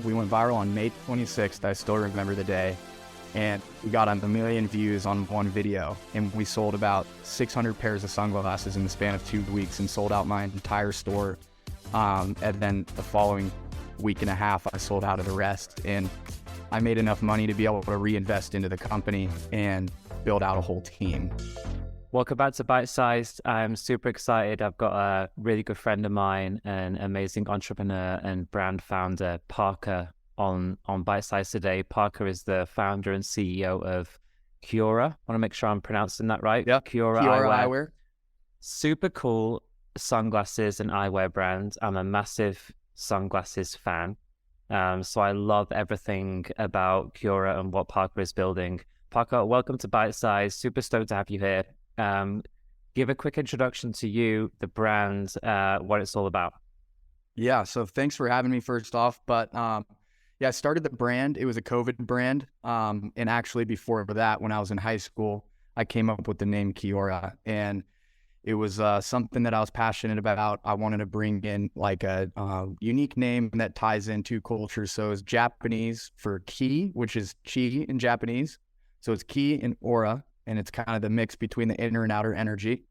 We went viral on May 26th. I still remember the day. And we got a million views on one video. And we sold about 600 pairs of sunglasses in the span of 2 weeks and sold out my entire store. And then the following week and a half, I sold out of the rest. And I made enough money to be able to reinvest into the company and build out a whole team. Welcome back to Bite Sized. I'm super excited. I've got a really good friend of mine, an amazing entrepreneur and brand founder, Parker, on Bite Sized today. Parker is the founder and CEO of Kiora. I want to make sure I'm pronouncing that right. Yep. Kiora Eyewear. Super cool sunglasses and eyewear brand. I'm a massive sunglasses fan. So I love everything about Kiora and what Parker is building. Parker, welcome to Bite Size. Super stoked to have you here. Give a quick introduction to you, the brand, what it's all about. Yeah, so thanks for having me first off. But I started the brand. It was a COVID brand. And actually before that, when I was in high school, I came up with the name Kiora. And it was something that I was passionate about. I wanted to bring in like a unique name that ties into culture. So it's Japanese for ki, which is chi in Japanese. So it's ki and aura. And it's kind of the mix between the inner and outer energy.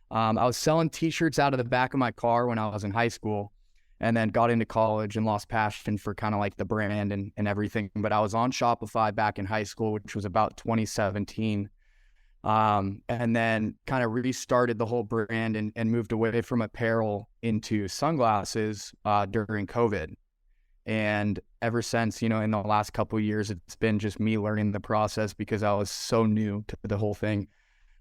I was selling t-shirts out of the back of my car when I was in high school, and then got into college and lost passion for kind of like the brand and everything. But I was on Shopify back in high school, which was about 2017. And then kind of restarted the whole brand and moved away from apparel into sunglasses during COVID. And ever since, in the last couple of years, it's been just me learning the process because I was so new to the whole thing.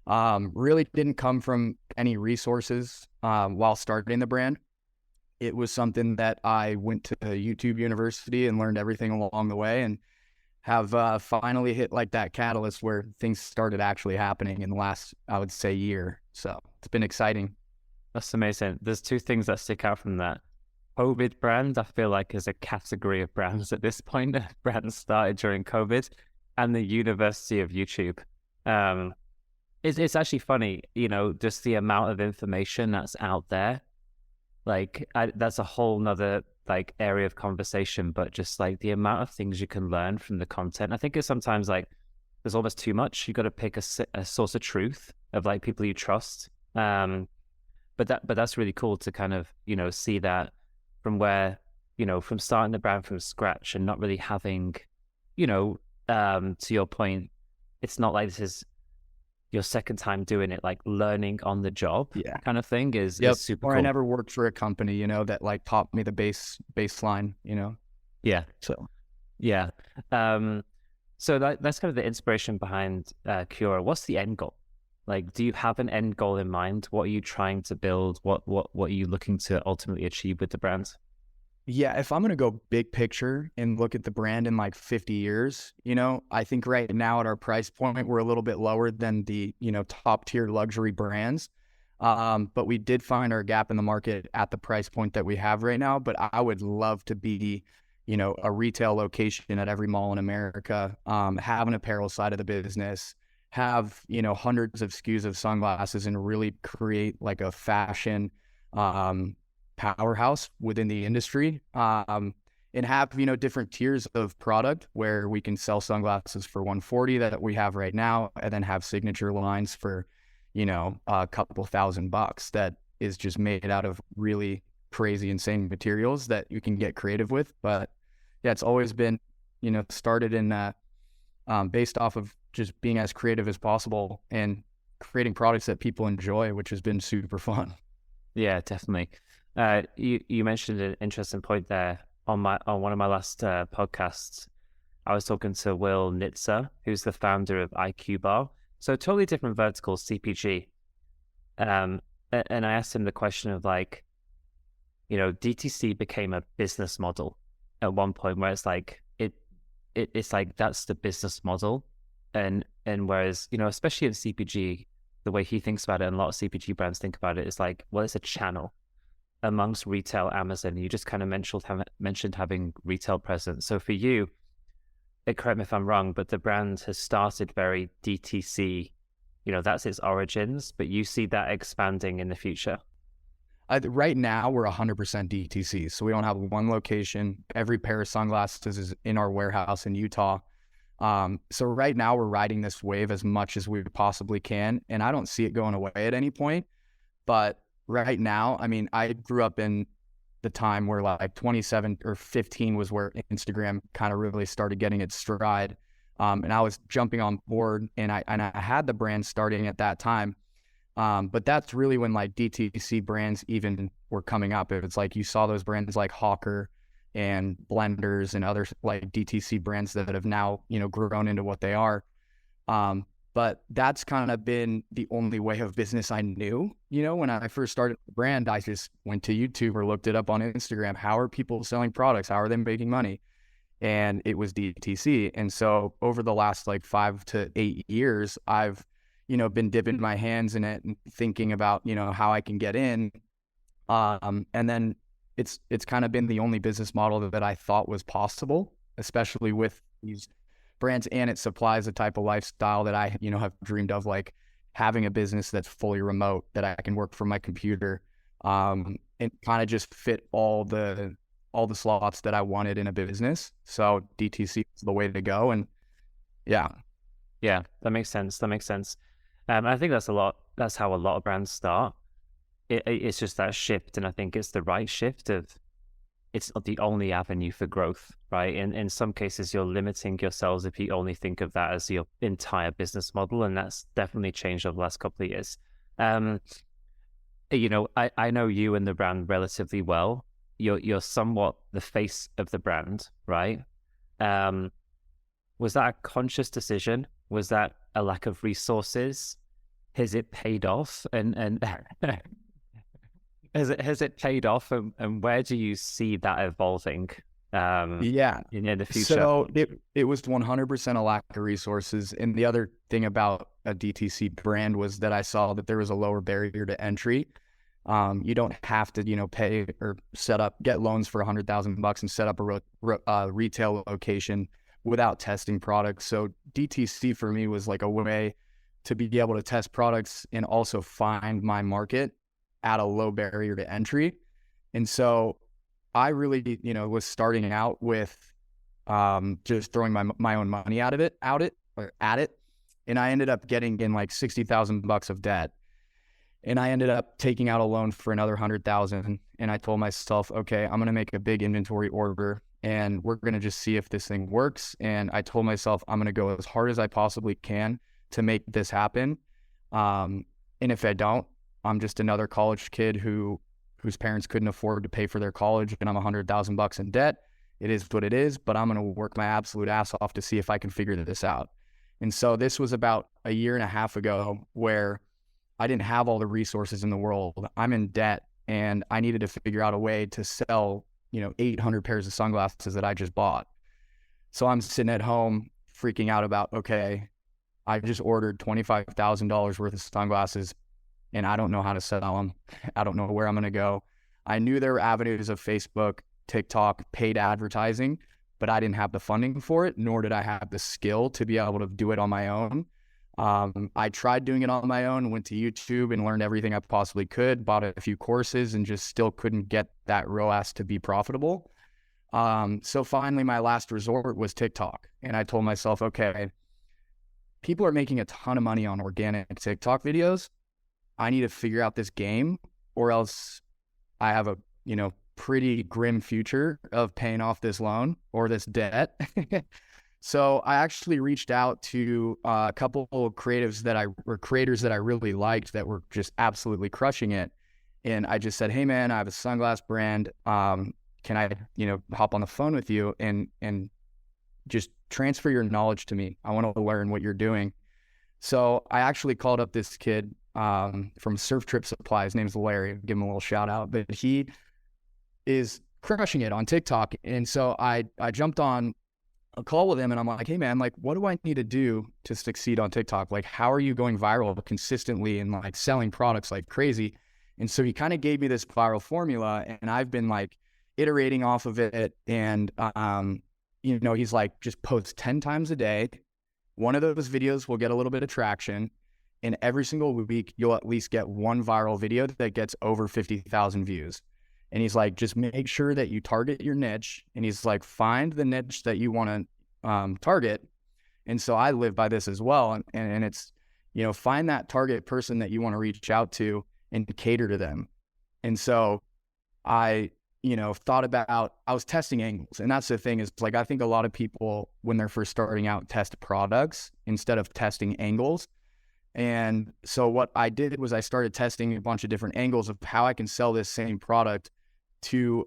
Really didn't come from any resources while starting the brand. It was something that I went to YouTube University and learned everything along the way, and have finally hit like that catalyst where things started actually happening in the last, I would say, year. So it's been exciting. That's amazing. There's two things that stick out from that. COVID brand, I feel like, is a category of brands at this point. Brands started during COVID, and the University of YouTube. It's actually funny, just the amount of information that's out there. Like that's a whole nother like area of conversation, but just like the amount of things you can learn from the content. I think it's sometimes like there's almost too much. You got to pick a source of truth of like people you trust. But that's really cool to kind of see that. From where, from starting the brand from scratch and not really having, to your point, it's not like this is your second time doing it, like learning on the job kind of thing is super cool. I never worked for a company, that like taught me the baseline, Yeah. So, yeah. So that's kind of the inspiration behind Kiora. What's the end goal? Like, do you have an end goal in mind? What are you trying to build? What are you looking to ultimately achieve with the brand? Yeah, if I'm going to go big picture and look at the brand in like 50 years, I think right now at our price point, we're a little bit lower than the, top tier luxury brands. But we did find our gap in the market at the price point that we have right now. But I would love to be, a retail location at every mall in America, have an apparel side of the business, have, hundreds of SKUs of sunglasses, and really create like a fashion powerhouse within the industry, and have, different tiers of product where we can sell sunglasses for $140 that we have right now, and then have signature lines for, a couple $1,000 that is just made out of really crazy, insane materials that you can get creative with. But yeah, it's always been, started in based off of just being as creative as possible and creating products that people enjoy, which has been super fun. Yeah, definitely. You mentioned an interesting point there on one of my last podcasts. I was talking to Will Nitzer, who's the founder of IQ Bar. So totally different vertical, CPG. And I asked him the question of like, DTC became a business model at one point where it's like it's like that's the business model. And whereas, especially in CPG, the way he thinks about it, and a lot of CPG brands think about it, is like, well, it's a channel amongst retail, Amazon. You just kind of mentioned having retail presence. So for you, correct me if I'm wrong, but the brand has started very DTC, that's its origins, but you see that expanding in the future. Right now, we're 100% DTC. So we don't have one location. Every pair of sunglasses is in our warehouse in Utah. So right now, we're riding this wave as much as we possibly can. And I don't see it going away at any point. But right now, I mean, I grew up in the time where like 27 or 15 was where Instagram kind of really started getting its stride. And I was jumping on board, and I had the brand starting at that time. But that's really when like DTC brands even were coming up. It's like you saw those brands like Hawker and Blenders and other like DTC brands that have now, you know, grown into what they are. But that's kind of been the only way of business I knew. You know, when I first started the brand, I just went to YouTube or looked it up on Instagram. How are people selling products? How are they making money? And it was DTC. And so over the last like 5 to 8 years, I've, you know, been dipping my hands in it and thinking about, you know, how I can get in. And then it's kind of been the only business model that I thought was possible, especially with these brands, and it supplies a type of lifestyle that I, you know, have dreamed of, like having a business that's fully remote, that I can work from my computer, and kind of just fit all the slots that I wanted in a business. So DTC is the way to go. And yeah, that makes sense. I think that's how a lot of brands start. It's just that shift, and I think it's the right shift of, it's not the only avenue for growth, right? In some cases, you're limiting yourselves if you only think of that as your entire business model, and that's definitely changed over the last couple of years. You know, I know you and the brand relatively well. You're somewhat the face of the brand, right? Was that a conscious decision? Was that a lack of resources? Has it paid off? And has it paid off? And where do you see that evolving? In the future? So it was 100% a lack of resources. And the other thing about a DTC brand was that I saw that there was a lower barrier to entry. You don't have to, you know, pay or get loans for $100,000 and set up a retail location without testing products. So DTC for me was like a way to be able to test products and also find my market at a low barrier to entry. And so I really, you know, was starting out with just throwing my own money at it. And I ended up getting in like $60,000 of debt. And I ended up taking out a loan for another 100,000. And I told myself, okay, I'm going to make a big inventory order and we're going to just see if this thing works. And I told myself, I'm going to go as hard as I possibly can to make this happen. And if I don't, I'm just another college kid whose parents couldn't afford to pay for their college, and I'm $100,000 in debt. It is what it is, but I'm going to work my absolute ass off to see if I can figure this out. And so this was about a year and a half ago where I didn't have all the resources in the world. I'm in debt and I needed to figure out a way to sell, you know, 800 pairs of sunglasses that I just bought. So I'm sitting at home freaking out about, okay, I just ordered $25,000 worth of sunglasses and I don't know how to sell them. I don't know where I'm going to go. I knew there were avenues of Facebook, TikTok, paid advertising, but I didn't have the funding for it, nor did I have the skill to be able to do it on my own. I tried doing it on my own, went to YouTube and learned everything I possibly could, bought a few courses, and just still couldn't get that ROAS to be profitable. So finally, my last resort was TikTok. And I told myself, okay, people are making a ton of money on organic TikTok videos. I need to figure out this game, or else I have a, you know, pretty grim future of paying off this loan or this debt. So I actually reached out to a couple of creators that I really liked that were just absolutely crushing it. And I just said, hey man, I have a sunglass brand. Can I, you know, hop on the phone with you and just transfer your knowledge to me? I want to learn what you're doing. So I actually called up this kid from Surf Trip Supply. His name's Larry. Give him a little shout out. But he is crushing it on TikTok. And so I jumped on a call with him and I'm like, hey man, like, what do I need to do to succeed on TikTok? Like, how are you going viral consistently and like selling products like crazy? And so he kind of gave me this viral formula and I've been like iterating off of it. And, you know, he's like, just post 10 times a day. One of those videos will get a little bit of traction. and every single week you'll at least get one viral video that gets over 50,000 views. And he's like, just make sure that you target your niche. And he's like, find the niche that you want to target. And so I live by this as well. And it's, find that target person that you want to reach out to and cater to them. And so I thought about, I was testing angles. And that's the thing is like, I think a lot of people when they're first starting out test products instead of testing angles. And so what I did was I started testing a bunch of different angles of how I can sell this same product to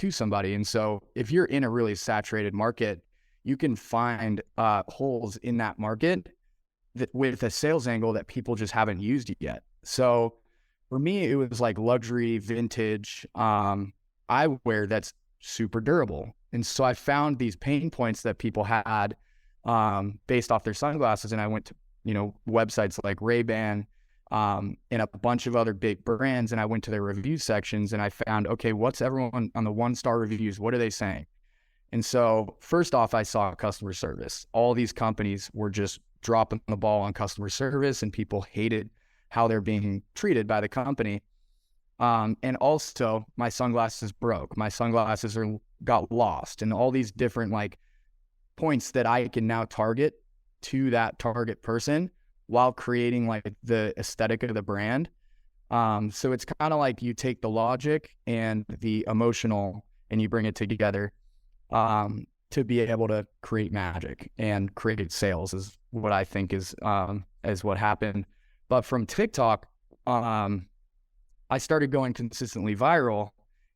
somebody. And so if you're in a really saturated market, you can find holes in that market with a sales angle that people just haven't used yet. So for me, it was like luxury, vintage eyewear that's super durable. And so I found these pain points that people had based off their sunglasses. And I went to, websites like Ray-Ban, and a bunch of other big brands. And I went to their review sections and I found, okay, what's everyone on the 1-star reviews? What are they saying? And so first off, I saw customer service. All these companies were just dropping the ball on customer service and people hated how they're being treated by the company. And also my sunglasses broke. My sunglasses got lost, and all these different like points that I can now target to that target person while creating like the aesthetic of the brand. So it's kind of like you take the logic and the emotional and you bring it together to be able to create magic and create sales is what I think is what happened. But from TikTok, I started going consistently viral,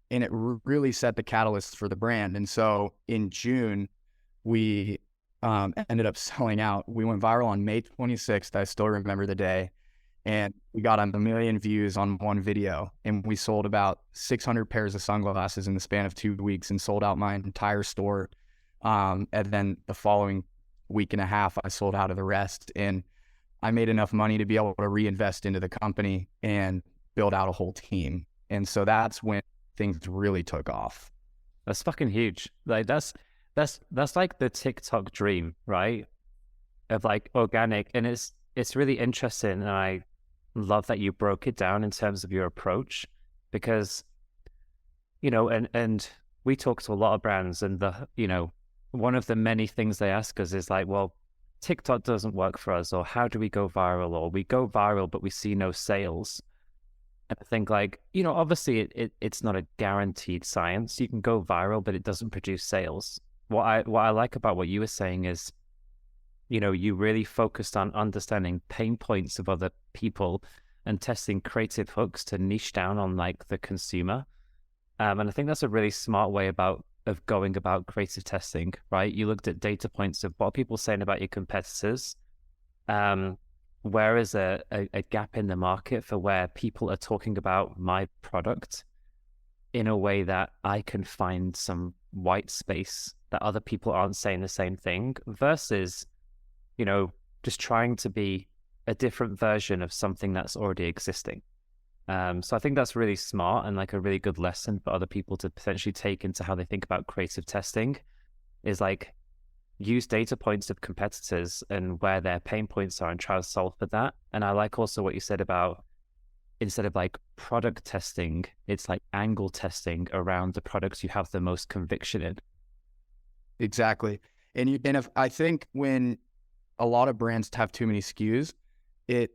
and it really set the catalyst for the brand. And so in June, we ended up selling out. We went viral on May 26th. I still remember the day. And we got 1 million views on one video. And we sold about 600 pairs of sunglasses in the span of 2 weeks and sold out my entire store. And then the following week and a half, I sold out of the rest. And I made enough money to be able to reinvest into the company and build out a whole team. And so that's when things really took off. That's fucking huge. Like that's like the TikTok dream, right? Of like organic. And it's really interesting. And I love that you broke it down in terms of your approach, because, and we talk to a lot of brands, and one of the many things they ask us is like, well, TikTok doesn't work for us, or how do we go viral, or we go viral, but we see no sales. And I think like, obviously it's not a guaranteed science. You can go viral, but it doesn't produce sales. What I like about what you were saying is, you really focused on understanding pain points of other people and testing creative hooks to niche down on like the consumer. And I think that's a really smart way of going about creative testing, right? You looked at data points of what are people saying about your competitors. Where is a gap in the market for where people are talking about my product in a way that I can find some white space that other people aren't saying the same thing, versus, just trying to be a different version of something that's already existing. So I think that's really smart and like a really good lesson for other people to potentially take into how they think about creative testing, is like use data points of competitors and where their pain points are and try to solve for that. And I like also what you said about, instead of like product testing, it's like angle testing around the products you have the most conviction in. Exactly. And if I think when a lot of brands have too many SKUs, it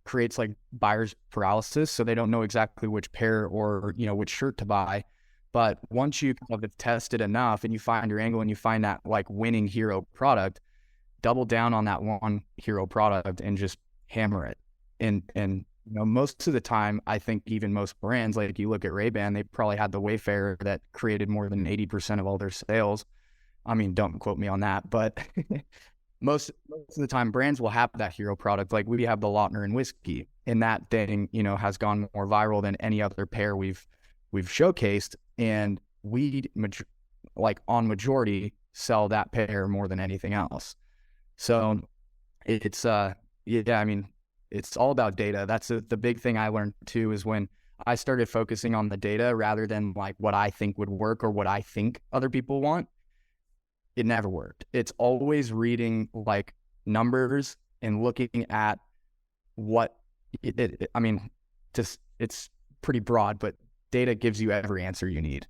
creates like buyer's paralysis. So they don't know exactly which pair or, which shirt to buy. But once you kind of have tested enough and you find your angle and you find that like winning hero product, double down on that one hero product and just hammer it. And most of the time, I think even most brands, like you look at Ray-Ban, they probably had the Wayfarer that created more than 80% of all their sales. I mean, don't quote me on that, but most of the time brands will have that hero product. Like we have the Lautner and whiskey, and that thing, has gone more viral than any other pair we've showcased. And we on majority sell that pair more than anything else. So it's, it's all about data. That's the big thing I learned too, is when I started focusing on the data rather than like what I think would work or what I think other people want. It never worked. It's always reading like numbers and looking at what I mean, just it's pretty broad, but data gives you every answer you need.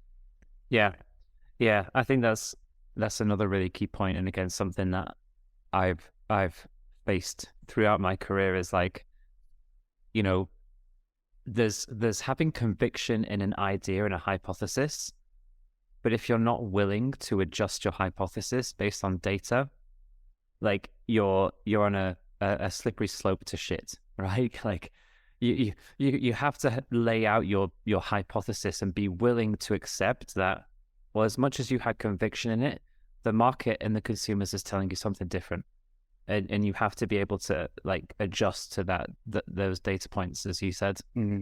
Yeah. Yeah. I think that's another really key point. And again, something that I've faced throughout my career is like, you know, there's having conviction in an idea and a hypothesis, but if you're not willing to adjust your hypothesis based on data, like you're on a slippery slope to shit, right? Like you have to lay out your hypothesis and be willing to accept that, well, as much as you had conviction in it, the market and the consumers is telling you something different. And you have to be able to like adjust to those data points, as you said. Mm-hmm.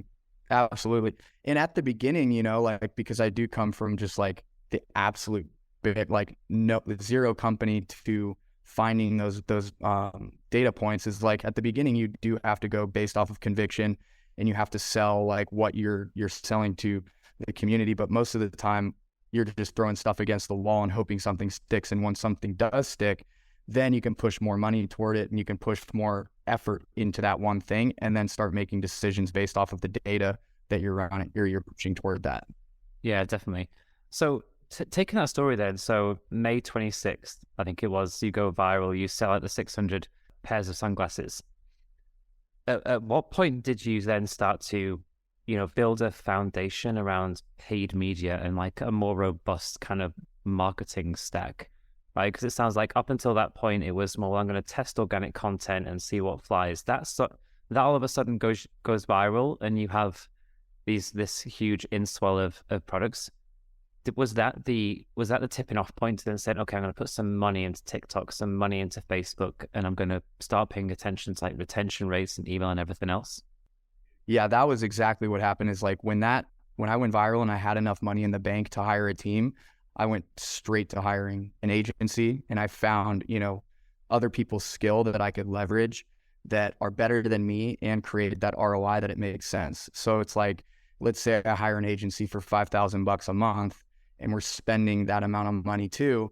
Absolutely. And at the beginning, you know, like, because I do come from just like the absolute big, like no zero company to finding those data points is like at the beginning, you do have to go based off of conviction, and you have to sell like what you're selling to the community. But most of the time you're just throwing stuff against the wall and hoping something sticks. And when something does stick, then you can push more money toward it, and you can push more effort into that one thing, and then start making decisions based off of the data that you're running, you're pushing toward that. Yeah, definitely. So taking that story then, so May 26th, I think it was, you go viral, you sell out the 600 pairs of sunglasses. At what point did you then start to, build a foundation around paid media and like a more robust kind of marketing stack? Right, because it sounds like up until that point, it was more, I'm going to test organic content and see what flies. That all of a sudden goes viral, and you have this huge inswell of products. Was that the tipping off point to then saying, okay, I'm going to put some money into TikTok, some money into Facebook, and I'm going to start paying attention to like retention rates and email and everything else? Yeah, that was exactly what happened. Is like when I went viral and I had enough money in the bank to hire a team, I went straight to hiring an agency, and I found, other people's skill that I could leverage that are better than me and created that ROI that it makes sense. So it's like, let's say I hire an agency for $5,000 a month, and we're spending that amount of money too.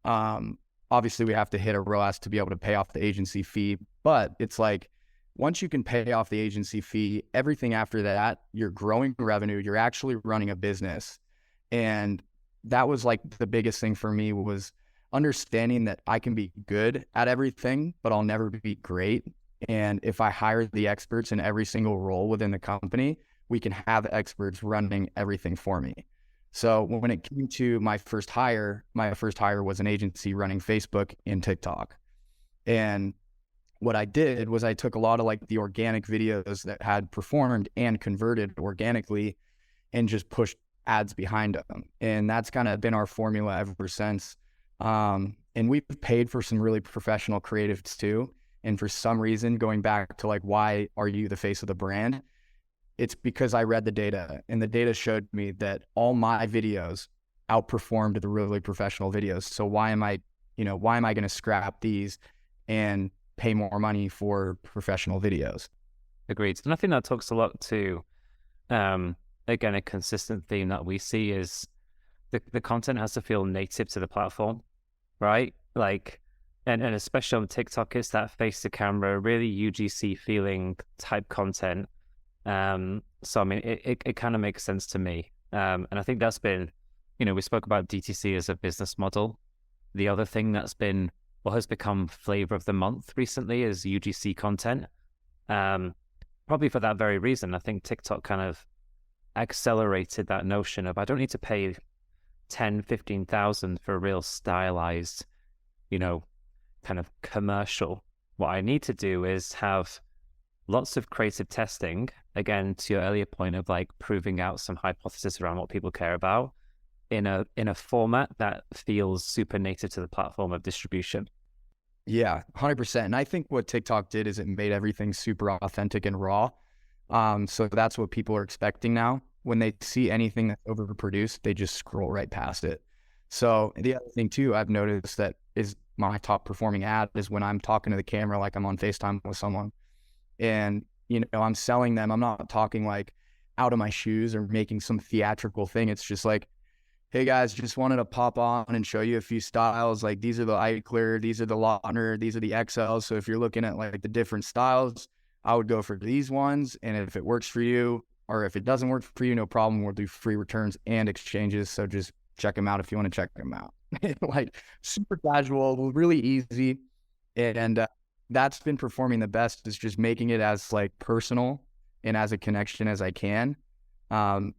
Obviously we have to hit a ROAS to be able to pay off the agency fee, but it's like, once you can pay off the agency fee, everything after that, you're growing revenue, you're actually running a business. And that was like the biggest thing for me, was understanding that I can be good at everything, but I'll never be great. And if I hire the experts in every single role within the company, we can have experts running everything for me. So when it came to my first hire was an agency running Facebook and TikTok. And what I did was I took a lot of like the organic videos that had performed and converted organically and just pushed ads behind them. And that's kind of been our formula ever since. And we've paid for some really professional creatives too. And for some reason, going back to like, why are you the face of the brand? It's because I read the data, and the data showed me that all my videos outperformed the really professional videos. So why am I going to scrap these and pay more money for professional videos? Agreed. And I think that talks a lot to, again, a consistent theme that we see is the content has to feel native to the platform, right? Like, and especially on TikTok, it's that face to camera, really UGC feeling type content. So I mean, it kind of makes sense to me. And I think that's been, we spoke about DTC as a business model. The other thing that's been, has become flavor of the month recently is UGC content. Probably for that very reason. I think TikTok kind of accelerated that notion of, I don't need to pay 10, 15,000 for a real stylized, kind of commercial. What I need to do is have lots of creative testing, again, to your earlier point of like proving out some hypothesis around what people care about in a format that feels super native to the platform of distribution. Yeah, 100%. And I think what TikTok did is it made everything super authentic and raw. So that's what people are expecting now. When they see anything that's overproduced, they just scroll right past it. So the other thing too, I've noticed that is my top performing ad is when I'm talking to the camera, like I'm on FaceTime with someone, and, I'm selling them. I'm not talking like out of my shoes or making some theatrical thing. It's just like, hey guys, just wanted to pop on and show you a few styles. Like, these are the eye clear, these are the Lautner, these are the XL. So if you're looking at like the different styles, I would go for these ones. And if it works for you, or if it doesn't work for you, no problem. We'll do free returns and exchanges. So just check them out if you want to check them out. Like super casual, really easy. And that's been performing the best, is just making it as like personal and as a connection as I can. And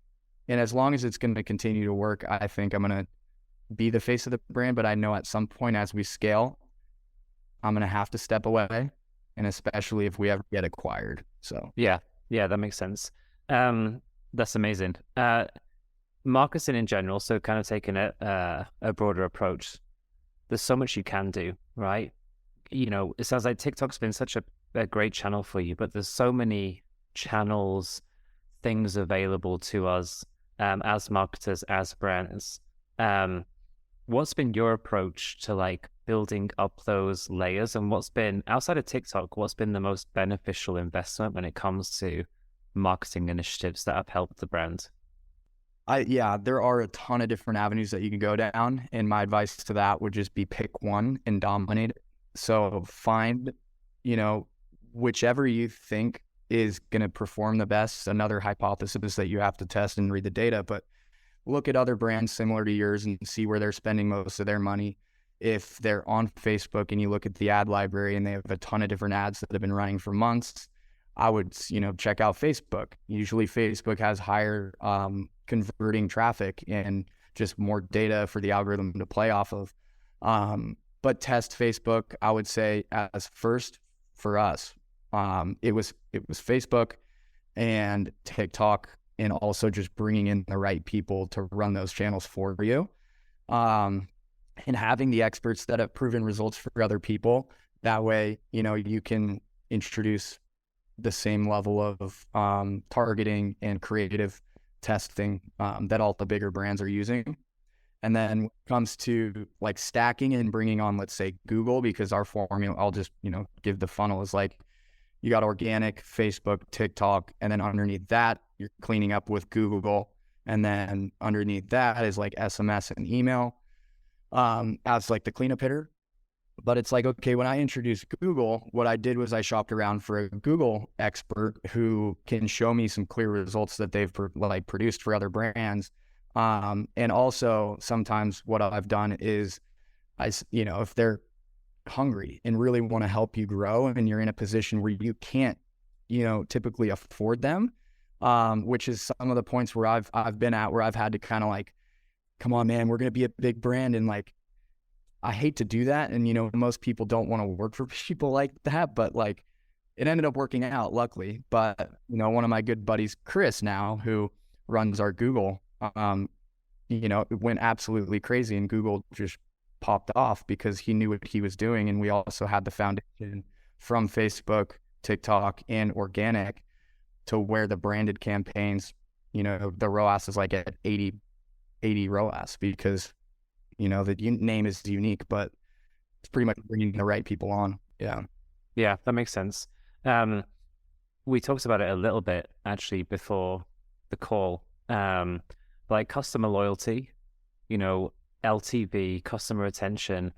as long as it's going to continue to work, I think I'm going to be the face of the brand. But I know at some point as we scale, I'm going to have to step away. And especially if we ever get acquired. So yeah, that makes sense. That's amazing. Marketing in general, so kind of taking a broader approach, there's so much you can do, right? You know, it sounds like TikTok's been such a great channel for you, but there's so many channels, things available to us as marketers, as brands. What's been your approach to like building up those layers, and what's been, outside of TikTok, what's been the most beneficial investment when it comes to marketing initiatives that have helped the brand? There are a ton of different avenues that you can go down. And my advice to that would just be pick one and dominate it. So find, whichever you think is going to perform the best. Another hypothesis that you have to test and read the data, but look at other brands similar to yours and see where they're spending most of their money. If they're on Facebook and you look at the ad library and they have a ton of different ads that have been running for months, I would, check out Facebook. Usually Facebook has higher converting traffic and just more data for the algorithm to play off of. But test Facebook, I would say, as first for us. It was Facebook and TikTok, and also just bringing in the right people to run those channels for you. And having the experts that have proven results for other people. That way, you can introduce the same level of targeting and creative testing that all the bigger brands are using. And then when it comes to like stacking and bringing on, let's say, Google, because our formula, I'll just, give the funnel is like, you got organic, Facebook, TikTok, and then underneath that, you're cleaning up with Google. And then underneath that is like SMS and email as like the cleanup hitter. But it's like, okay, when I introduced Google, what I did was I shopped around for a Google expert who can show me some clear results that they've produced for other brands. And also sometimes what I've done is if they're hungry and really want to help you grow and you're in a position where you can't, typically afford them, which is some of the points where I've been at, where I've had to kind of like, come on, man, we're going to be a big brand. And like, I hate to do that. And, most people don't want to work for people like that, but like it ended up working out, luckily. But, one of my good buddies, Chris, now, who runs our Google, it went absolutely crazy, and Google just popped off because he knew what he was doing. And we also had the foundation from Facebook, TikTok, and organic to where the branded campaigns, the ROAS is like at 80 ROAS because, the name is unique, but it's pretty much bringing the right people on. Yeah. Yeah, that makes sense. We talked about it a little bit actually before the call. Like customer loyalty, LTV, customer retention,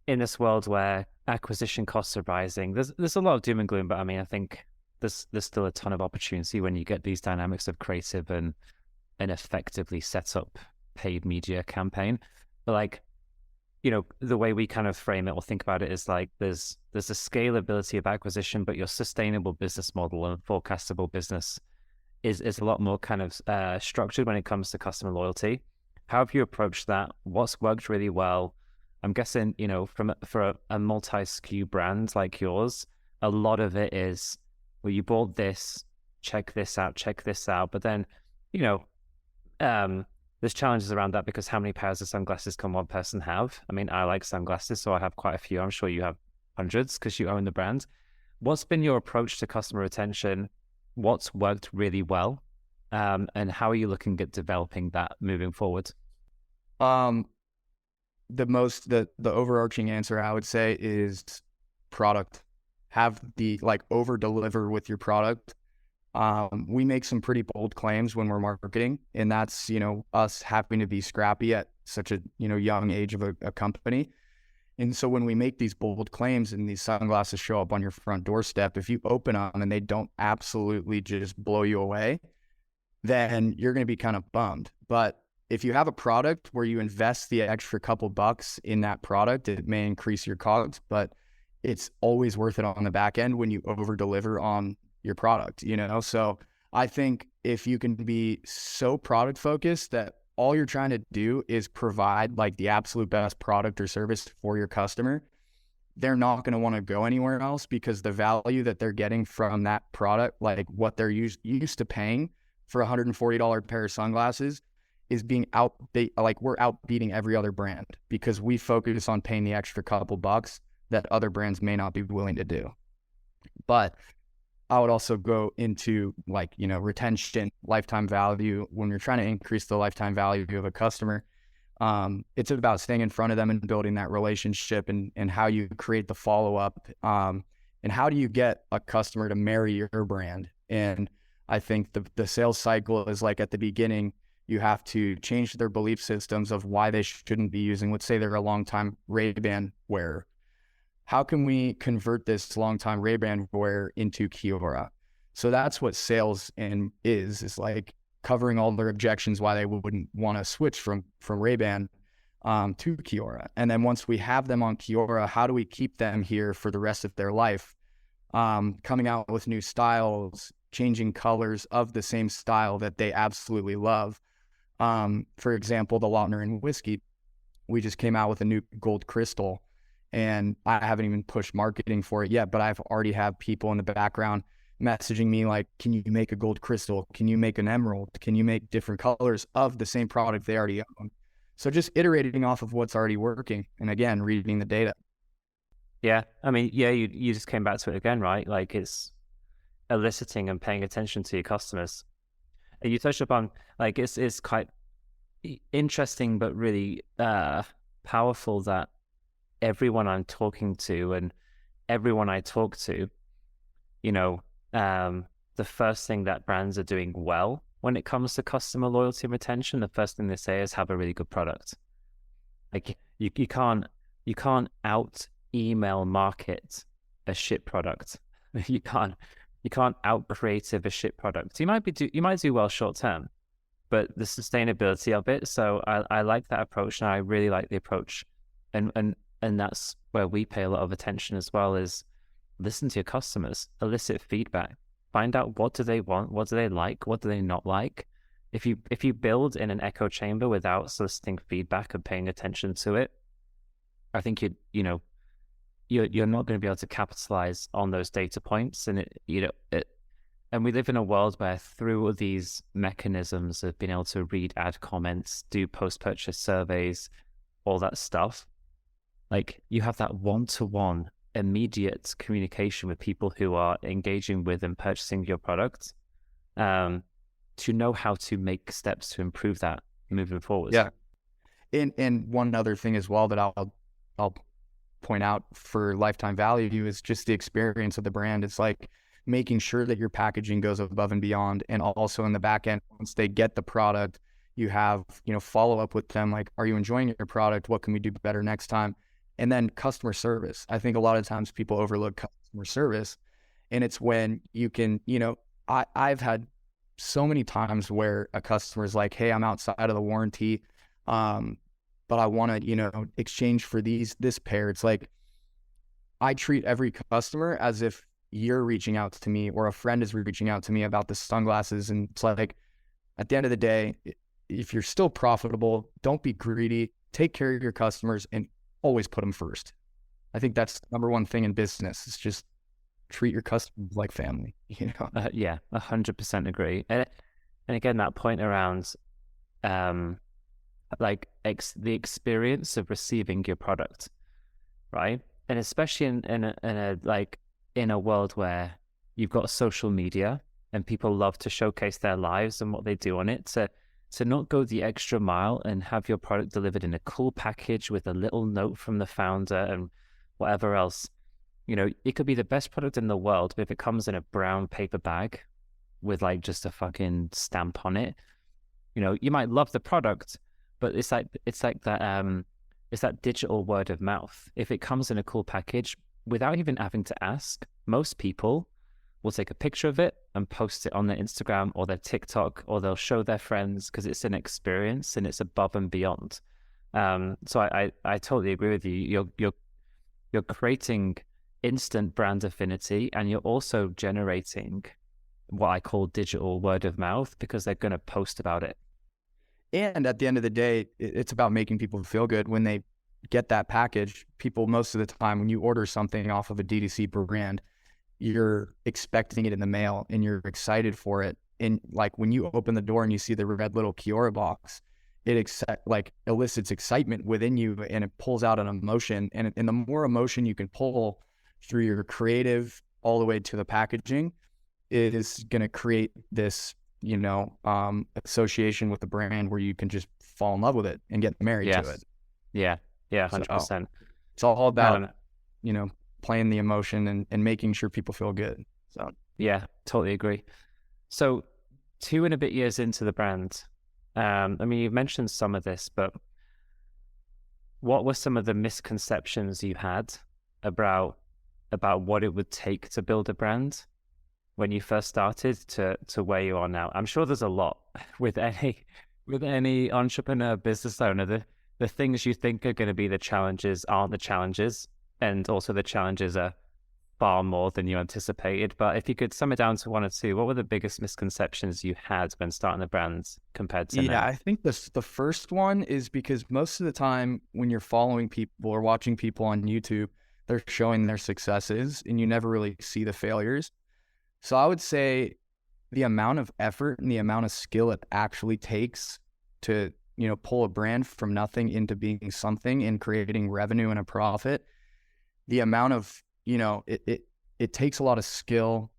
in this world where acquisition costs are rising, there's a lot of doom and gloom, but I mean, I think there's still a ton of opportunity when you get these dynamics of creative and an effectively set up paid media campaign. But like, the way we kind of frame it or think about it is like there's a scalability of acquisition, but your sustainable business model and forecastable business is a lot more kind of structured when it comes to customer loyalty. How have you approached that? What's worked really well? I'm guessing, for a multi-SKU brand like yours, a lot of it is, well, you bought this, check this out. But then, there's challenges around that because how many pairs of sunglasses can one person have? I mean, I like sunglasses, so I have quite a few. I'm sure you have hundreds because you own the brand. What's been your approach to customer retention? What's worked really well? And how are you looking at developing that moving forward? The overarching answer I would say is product. Have the over deliver with your product. We make some pretty bold claims when we're marketing, and that's, us having to be scrappy at such a, young age of a company. And so when we make these bold claims and these sunglasses show up on your front doorstep, if you open them and they don't absolutely just blow you away, then you're going to be kind of bummed. But if you have a product where you invest the extra couple bucks in that product, it may increase your costs, but it's always worth it on the back end when you over deliver on your product, you know? So I think if you can be so product focused that all you're trying to do is provide like the absolute best product or service for your customer, they're not going to want to go anywhere else, because the value that they're getting from that product, like what they're used to paying for $140 pair of sunglasses, is being we're outbeating every other brand because we focus on paying the extra couple bucks that other brands may not be willing to do. But I would also go into like, you know, retention, lifetime value. When you're trying to increase the lifetime value of a customer, it's about staying in front of them and building that relationship, and how you create the follow-up, and how do you get a customer to marry your brand. And I think the sales cycle is like at the beginning, you have to change their belief systems of why they shouldn't be using, let's say they're a longtime Ray-Ban wearer. How can we convert this longtime Ray-Ban wearer into Kiora? So that's what sales is like covering all their objections why they wouldn't want to switch from Ray-Ban to Kiora. And then once we have them on Kiora, how do we keep them here for the rest of their life? Coming out with new styles, changing colors of the same style that they absolutely love. For example, the Lautner and whiskey, we just came out with a new gold crystal, and I haven't even pushed marketing for it yet, but I've already have people in the background messaging me like, can you make a gold crystal? Can you make an emerald? Can you make different colors of the same product they already own? So just iterating off of what's already working. And again, reading the data. Yeah. I mean, yeah, you just came back to it again, right? Like it's eliciting and paying attention to your customers. And you touched upon, like, it's quite interesting, but really powerful that everyone I'm talking to and everyone I talk to, you know, the first thing that brands are doing well when it comes to customer loyalty and retention, the first thing they say is have a really good product. Like you can't out email market a shit product. You can't out creative a shit product. You might do well short term, but the sustainability of it. So I like that approach, and I really like the approach, and that's where we pay a lot of attention as well, is listen to your customers, elicit feedback, find out what do they want, what do they like, what do they not like. If you build in an echo chamber without soliciting feedback and paying attention to it, I think you're not going to be able to capitalize on those data points. And and we live in a world where through these mechanisms of being able to read ad comments, do post-purchase surveys, all that stuff, like you have that one-to-one immediate communication with people who are engaging with and purchasing your product, to know how to make steps to improve that moving forward. Yeah. And one other thing as well that I'll point out for lifetime value is just the experience of the brand. It's like making sure that your packaging goes above and beyond, and also in the back end, once they get the product, you have, follow up with them, like, are you enjoying your product? What can we do better next time? And then customer service. I think a lot of times people overlook customer service, and it's when you can, I've had so many times where a customer is like, hey, I'm outside of the warranty, but I want to, exchange for this pair. It's like, I treat every customer as if you're reaching out to me or a friend is reaching out to me about the sunglasses. And it's like, at the end of the day, if you're still profitable, don't be greedy, take care of your customers, and always put them first. I think that's the number one thing in business, is just treat your customers like family, Yeah, 100% agree. And again, that point around, the experience of receiving your product, right? And especially in a world where you've got social media and people love to showcase their lives and what they do on it, to not go the extra mile and have your product delivered in a cool package with a little note from the founder and whatever else. It could be the best product in the world, but if it comes in a brown paper bag with like just a fucking stamp on it, you might love the product, but it's like that It's that digital word of mouth. If it comes in a cool package, without even having to ask, most people will take a picture of it and post it on their Instagram or their TikTok, or they'll show their friends because it's an experience and it's above and beyond. So I totally agree with you. You're creating instant brand affinity, and you're also generating what I call digital word of mouth, because they're going to post about it. And at the end of the day, it's about making people feel good when they get that package. People, most of the time, when you order something off of a D2C brand, you're expecting it in the mail and you're excited for it. And like when you open the door and you see the red little Kiora box, it elicits excitement within you, and it pulls out an emotion. And the more emotion you can pull through your all the way to the packaging, it is going to create this, association with the brand where you can just fall in love with it and get married to it. Yeah. 100%. So it's all about, playing the emotion and making sure people feel good. So yeah, totally agree. So 2 and a bit years into the brand, you've mentioned some of this, but what were some of the misconceptions you had about what it would take to build a brand when you first started to where you are now? I'm sure there's a lot with any entrepreneur, business owner. The things you think are going to be the challenges aren't the challenges, and also the challenges are far more than you anticipated. But if you could sum it down to 1 or 2, what were the biggest misconceptions you had when starting the brands compared to now? Yeah, I think the first one is because most of the time when you're following people or watching people on YouTube, they're showing their successes and you never really see the failures. So I would say the amount of effort and the amount of skill it actually takes to, pull a brand from nothing into being something and creating revenue and a profit, the amount of, it takes a lot of skill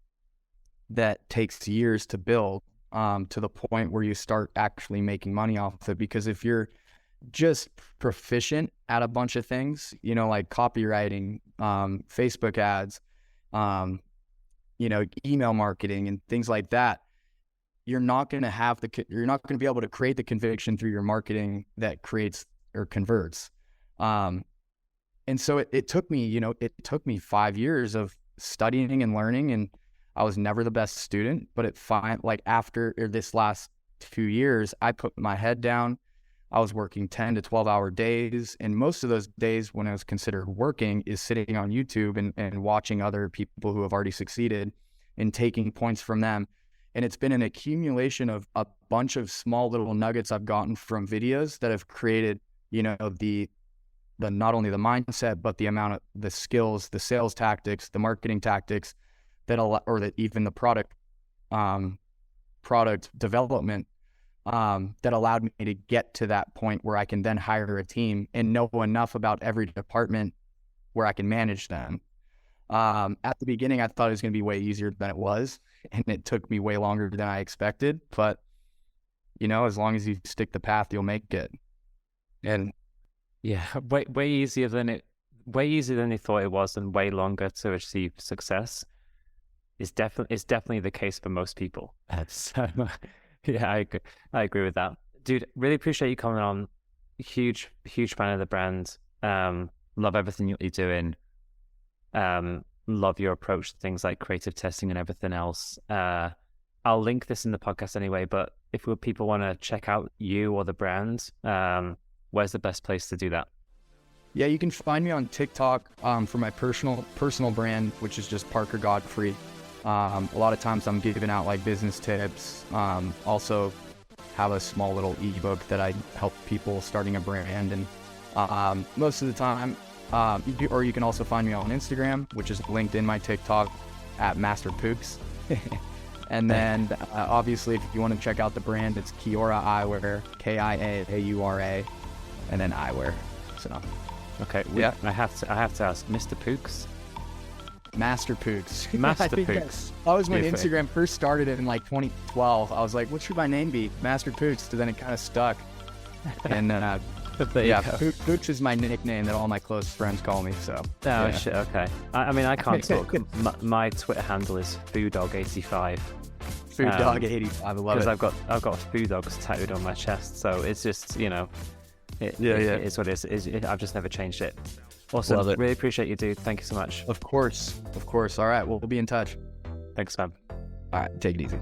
that takes years to build, to the point where you start actually making money off of it. Because if you're just proficient at a bunch of things, like copywriting, Facebook ads, email marketing and things like that, you're not going to be able to create the conviction through your marketing that creates or converts. And so it took me 5 years of studying and learning, and I was never the best student, but after this last 2 years, I put my head down. I was working 10 to 12 hour days. And most of those days when I was considered working is sitting on YouTube and watching other people who have already succeeded and taking points from them. And it's been an accumulation of a bunch of small little nuggets I've gotten from videos that have created, the not only the mindset, but the amount of the skills, the sales tactics, the marketing tactics even the product development that allowed me to get to that point where I can then hire a team and know enough about every department where I can manage them. At the beginning, I thought it was going to be way easier than it was, and it took me way longer than I expected. But, as long as you stick the path, you'll make it. And yeah, way easier than you thought it was, and way longer to achieve success. Is definitely the case for most people. So yeah, I agree with that, dude. Really appreciate you coming on. Huge fan of the brand. Love everything you're doing. Love your approach to things like creative testing and everything else. I'll link this in the podcast anyway, but if people want to check out you or the brand, where's the best place to do that? Yeah, you can find me on TikTok for my personal brand, which is just Parker Godfrey. A lot of times I'm giving out like business tips. Also have a small little ebook that I help people starting a brand. And most of the time, you can also find me on Instagram, which is linked in my TikTok at MasterPooks. And then obviously, if you want to check out the brand, it's Kiora Eyewear, Kiaura, and then eyewear. So okay, yeah. I have to ask, Mr. Pooks. MasterPooks. MasterPooks. That was when Instagram first started in like 2012. I was like, what should my name be? MasterPooks. So then it kind of stuck. And then, Pooks is my nickname that all my close friends call me. So. Oh shit. Okay. I can't talk. My Twitter handle is FoodDog85. FoodDog85. I love it. Because I've got food dogs tattooed on my chest. So it's just It is what it is. I've just never changed it. Awesome. Love it. Really appreciate you, dude. Thank you so much. Of course. All right, we'll be in touch. Thanks, man. All right, take it easy.